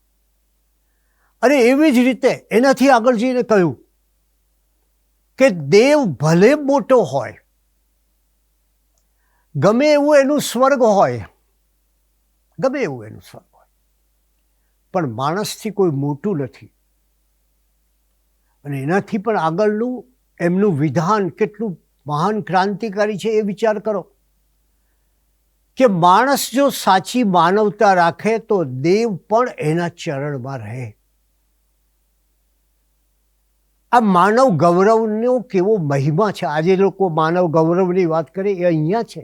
અને એવી જ રીતે એનાથી આગળ જઈને કહ્યું કે દેવ ભલે મોટો હોય, ગમે એવું એનું સ્વર્ગ હોય, ગમે એવું એનું સ્વર્ગ હોય, પણ માણસથી કોઈ મોટું નથી. અને એનાથી પણ આગળનું એમનું વિધાન કેટલું મહાન ક્રાંતિકારી છે એ વિચાર કરો કે માણસ જો સાચી માનવતા રાખે તો દેવ પણ એના ચરણમાં રહે. આ માનવ ગૌરવનો કેવો મહિમા છે. આજે લોકો માનવ ગૌરવની વાત કરે એ અહીંયા છે.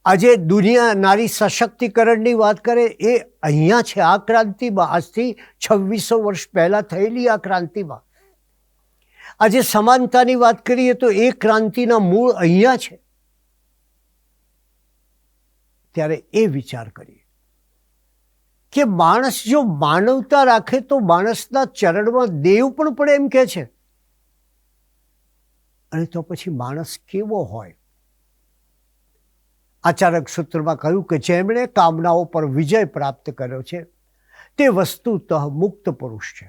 આજે દુનિયા નારી સશક્તિકરણની વાત કરે એ અહીંયા છે. આ ક્રાંતિમાં આજથી 2600 વર્ષ પહેલા થયેલી આ ક્રાંતિમાં આજે સમાનતાની વાત કરીએ તો એ ક્રાંતિના મૂળ અહીંયા છે. ત્યારે એ વિચાર કરીએ કે માણસ જો માનવતા રાખે તો માણસના ચરણમાં દેવ પણ પડે એમ કે છે. અને તો પછી માણસ કેવો હોય? આચારક સૂત્રમાં કહ્યું કે જેમણે કામનાઓ પર વિજય પ્રાપ્ત કર્યો છે તે વસ્તુતઃ મુક્ત પુરુષ છે.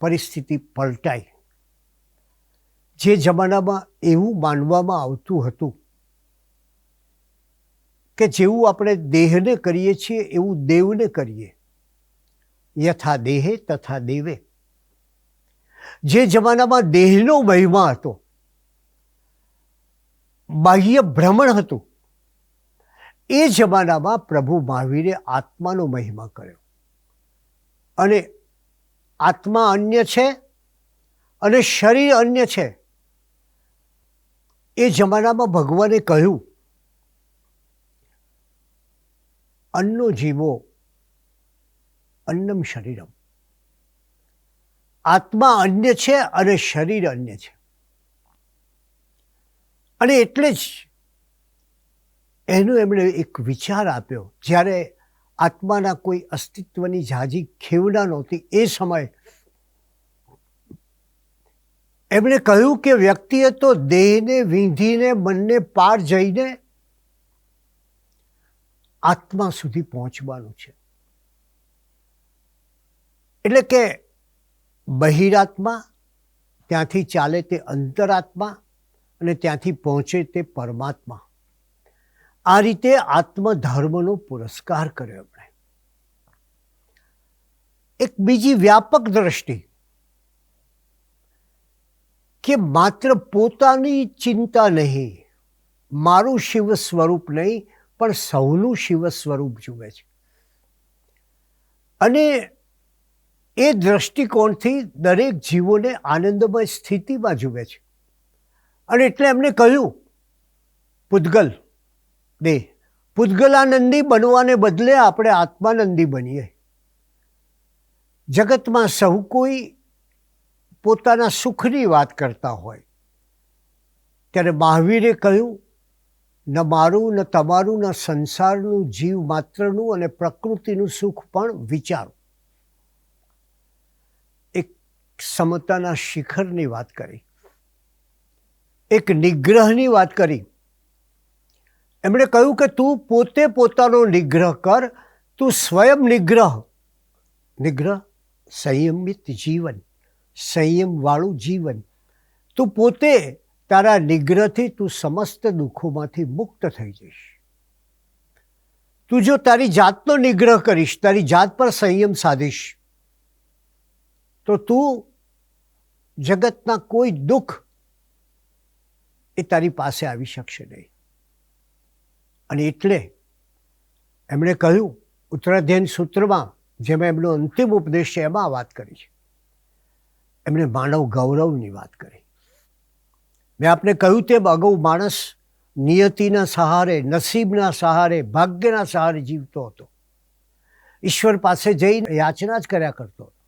પરિસ્થિતિ પલટાઈ. જે જમાનામાં એવું માનવામાં આવતું હતું કે જેવું આપણે દેહને કરીએ છીએ એવું દેવને કરીએ, યથા દેહે તથા દેવે. જે જમાનામાં દેહનો મહિમા હતો, બાહ્ય ભ્રમણ હતું, એ જમાનામાં પ્રભુ મહાવીરે આત્માનો મહિમા કર્યો. અને આત્મા અન્ય છે અને શરીર અન્ય છે. એ જમાનામાં ભગવાને કહ્યું અન્નો જીવો અન્નમ શરીરમ. આત્મા અન્ય છે અને શરીર અન્ય છે. અને એટલે જ એનો એમણે એક વિચાર આપ્યો. જ્યારે આત્માના કોઈ અસ્તિત્વની ઝાઝી ખેવના નહોતી એ સમયે એમણે કહ્યું કે વ્યક્તિએ તો દેહને વીંધીને મનને પાર જઈને આત્મા સુધી પહોંચવાનું છે. એટલે કે બહિરાત્મા, ત્યાંથી ચાલે તે અંતરાત્મા અને ત્યાંથી પહોંચે તે પરમાત્મા. આ રીતે આત્મધર્મનો પુરસ્કાર કર્યો એમણે. એક બીજી વ્યાપક દ્રષ્ટિ કે માત્ર પોતાની ચિંતા નહીં, મારું શિવ સ્વરૂપ નહીં પણ સૌનું શિવ સ્વરૂપ જુએ છે. અને એ દ્રષ્ટિકોણથી દરેક જીવોને આનંદમય સ્થિતિમાં જુએ છે. અને એટલે એમણે કહ્યું પૂતગલ દેહ, પૂતગલાનંદી બનવાને બદલે આપણે આત્માનંદી બનીએ. જગતમાં સહુ કોઈ પોતાના સુખની વાત કરતા હોય ત્યારે મહાવીરે કહ્યું ન મારું ન તમારું ન સંસારનું, જીવ માત્રનું અને પ્રકૃતિનું સુખ પણ વિચારો. એક સમતાના શિખરની વાત કરી, એક નિગ્રહની વાત કરી. એમણે કહ્યું કે તું પોતે પોતાનો નિગ્રહ કર, તું સ્વયં નિગ્રહ. નિગ્રહ સંયમિત જીવન, સંયમવાળું જીવન. તું પોતે તારા નિગ્રહથી તું સમસ્ત દુઃખોમાંથી મુક્ત થઈ જઈશ. તું જો તારી જાતનો નિગ્રહ કરીશ, તારી જાત પર સંયમ સાધીશ, તો તું જગતના કોઈ દુઃખ એ તારી પાસે આવી શકશે નહીં. અને એટલે એમણે કહ્યું ઉત્તરાધ્યયન સૂત્રમાં, જેમાં એમનો અંતિમ ઉપદેશ છે એમાં વાત કરી છે. એમણે માનવ ગૌરવની વાત કરી. મેં આપને કહ્યું તેમ અગાઉ માણસ નિયતિના સહારે, નસીબના સહારે, ભાગ્યના સહારે જીવતો હતો. ઈશ્વર પાસે જઈને યાચના જ કર્યા કરતો હતો.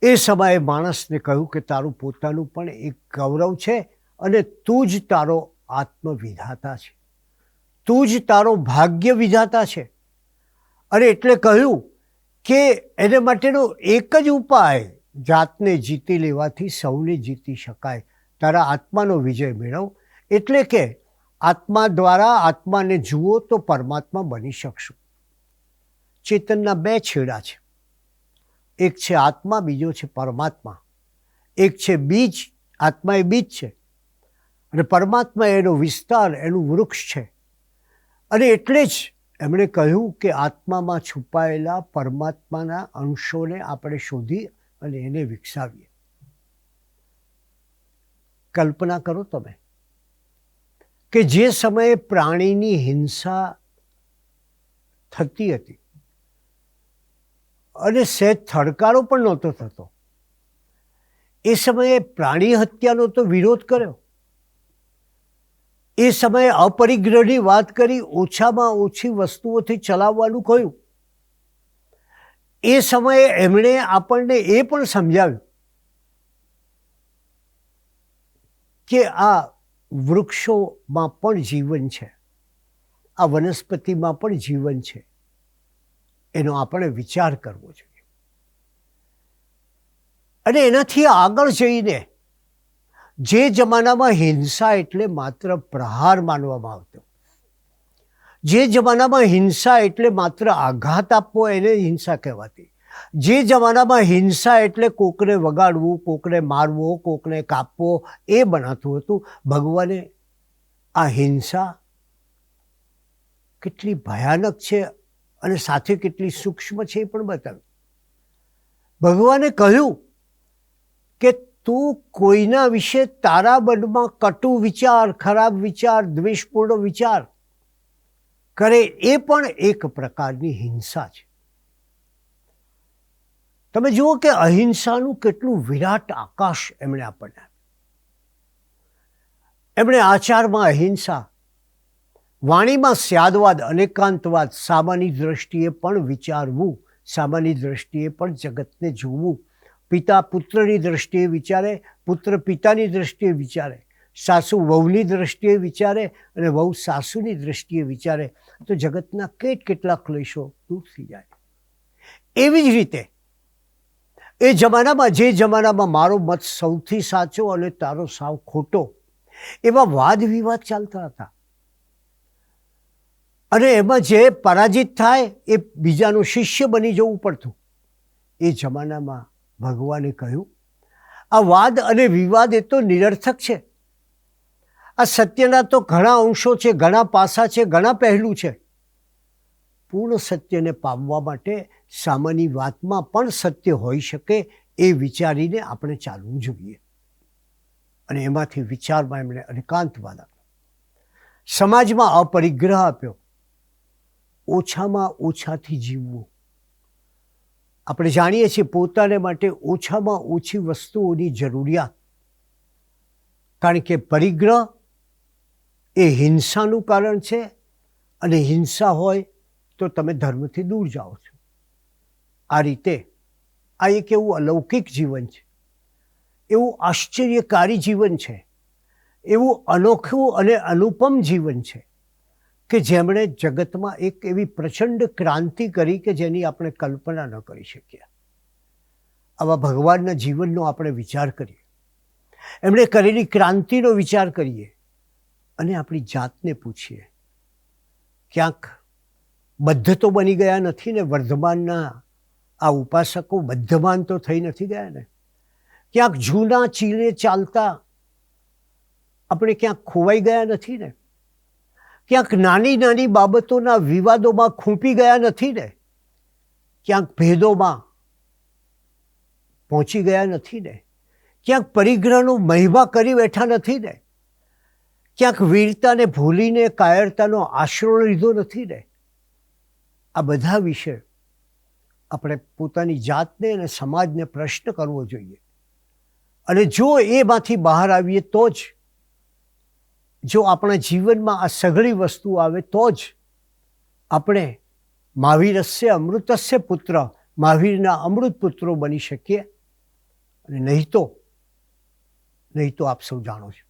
એ સમયે માણસને કહ્યું કે તારું પોતાનું પણ એક ગૌરવ છે અને તું જ તારો આત્મવિધાતા છે, તું જ તારો ભાગ્ય વિધાતા છે. અને એટલે કહ્યું કે એને માટેનો એક જ ઉપાય, જાતને જીતી લેવાથી સૌને જીતી શકાય. તારા આત્માનો વિજય મેળવ. એટલે કે આત્મા દ્વારા આત્માને જુઓ તો પરમાત્મા બની શકશો. ચેતનના બે છેડા છે, એક છે આત્મા, બીજો છે પરમાત્મા. એક છે બીજ, આત્મા એ બીજ છે અને પરમાત્મા એનો વિસ્તાર, એનું વૃક્ષ છે. અને એટલે જ એમણે કહ્યું કે આત્મામાં છુપાયેલા પરમાત્માના અંશોને આપણે શોધી અને એને વિકસાવીએ. કલ્પના કરો તમે કે જે સમયે પ્રાણીની હિંસા થતી હતી અને સહેજ થડકારો પણ નહોતો થતો, એ સમયે પ્રાણી હત્યાનો તો વિરોધ કર્યો. એ સમયે અપરિગ્રહની વાત કરી, ઓછામાં ઓછી વસ્તુઓથી ચલાવવાનું કહ્યું. એ સમયે એમણે આપણને એ પણ સમજાવ્યું કે આ વૃક્ષોમાં પણ જીવન છે, આ વનસ્પતિમાં પણ જીવન છે, એનો આપણે વિચાર કરવો જોઈએ. અને એનાથી આગળ જઈને જે જમાનામાં હિંસા એટલે માત્ર પ્રહાર માનવામાં આવતો, જે જમાનામાં હિંસા એટલે માત્ર આઘાત આપવો એને હિંસા કહેવાતી, જે જમાનામાં હિંસા એટલે કોકને વગાડવું, કોકને મારવો, કોકને કાપવો એ બનાતું હતું, ભગવાને આ હિંસા કેટલી ભયાનક છે અને સાથે કેટલી સૂક્ષ્મ છે એ પણ બતાવ્યું. ભગવાને કહ્યું કે તું કોઈના વિશે તારા મનમાં કટુ વિચાર, ખરાબ વિચાર, દ્વેષપૂર્ણ વિચાર કરે એ પણ એક પ્રકારની હિંસા છે. તમે જુઓ કે અહિંસાનું કેટલું વિરાટ આકાશ એમણે આપણને. એમણે આચારમાં અહિંસા, વાણીમાં સ્યાદવાદ, અનેકાંતવાદ, સામાની દ્રષ્ટિએ પણ વિચારવું, સામાની દ્રષ્ટિએ પણ જગતને જોવું, પિતા પુત્રની દ્રષ્ટિએ વિચારે, પુત્ર પિતાની દ્રષ્ટિએ વિચારે, સાસુ વહુની દ્રષ્ટિએ વિચારે અને વહુ સાસુની દ્રષ્ટિએ વિચારે તો જગતના કેટલા ક્લેશો દૂર થઈ જાય. એવી જ રીતે એ જમાનામાં, જે જમાનામાં મારો મત સૌથી સાચો અને તારો સાવ ખોટો, એવા વાદ વિવાદ ચાલતા હતા. અને એમાં જે પરાજિત થાય એ બીજાનો શિષ્ય બની જવું પડતું. એ જમાનામાં ભગવાને કહ્યું આ વાદ અને વિવાદ એ તો નિરર્થક છે. આ સત્યના તો ઘણા અંશો છે, ઘણા પાસા છે, ઘણા પહેલું છે. પૂર્ણ સત્યને પામવા માટે સામાન્ય વાતમાં પણ સત્ય હોઈ શકે એ વિચારીને આપણે ચાલવું જોઈએ. અને એમાંથી વિચારમાં એમણે અનેકાંતવાદ આપ્યો, સમાજમાં અપરિગ્રહ આપ્યો, ઓછામાં ઓછાથી જીવવું. આપણે જાણીએ છીએ પોતાને માટે ઓછામાં ઓછી વસ્તુઓની જરૂરિયાત, કારણ કે પરિગ્રહ એ હિંસાનું કારણ છે અને હિંસા હોય તો તમે ધર્મથી દૂર જાઓ છો. આ રીતે આ એક એવું અલૌકિક જીવન છે, એવું આશ્ચર્યકારી જીવન છે, એવું અનોખું અને અનુપમ જીવન છે કે જેમણે જગતમાં એક એવી પ્રચંડ ક્રાંતિ કરી કે જેની આપણે કલ્પના ન કરી શકીએ. આવા ભગવાનના જીવનનો આપણે વિચાર કરીએ, એમણે કરેલી ક્રાંતિનો વિચાર કરીએ અને આપણી જાતને પૂછીએ, ક્યાંક બદ્ધ તો બની ગયા નથી ને? વર્ધમાનના આ ઉપાસકો બદ્ધમાન તો થઈ નથી ગયા ને? ક્યાંક જૂના ચીલે ચાલતા આપણે ક્યાંક ખોવાઈ ગયા નથી ને? ક્યાંક નાની નાની બાબતોના વિવાદોમાં ખૂંપી ગયા નથી ને? ક્યાંક ભેદોમાં પહોંચી ગયા નથી ને? ક્યાંક પરિગ્રહનો મહિમા કરી બેઠા નથી ને? ક્યાંક વીરતાને ભૂલીને કાયરતાનો આશરો લીધો નથી ને? આ બધા વિશે આપણે પોતાની જાતને અને સમાજને પ્રશ્ન કરવો જોઈએ. અને જો એમાંથી બહાર આવીએ તો જ, જો આપણા જીવનમાં આ સઘળી વસ્તુ આવે તો જ આપણે મહાવીરસ્ય અમૃતસ્ય પુત્ર, મહાવીરના અમૃત પુત્રો બની શકીએ. અને નહીં તો આપ સૌ જાણો છો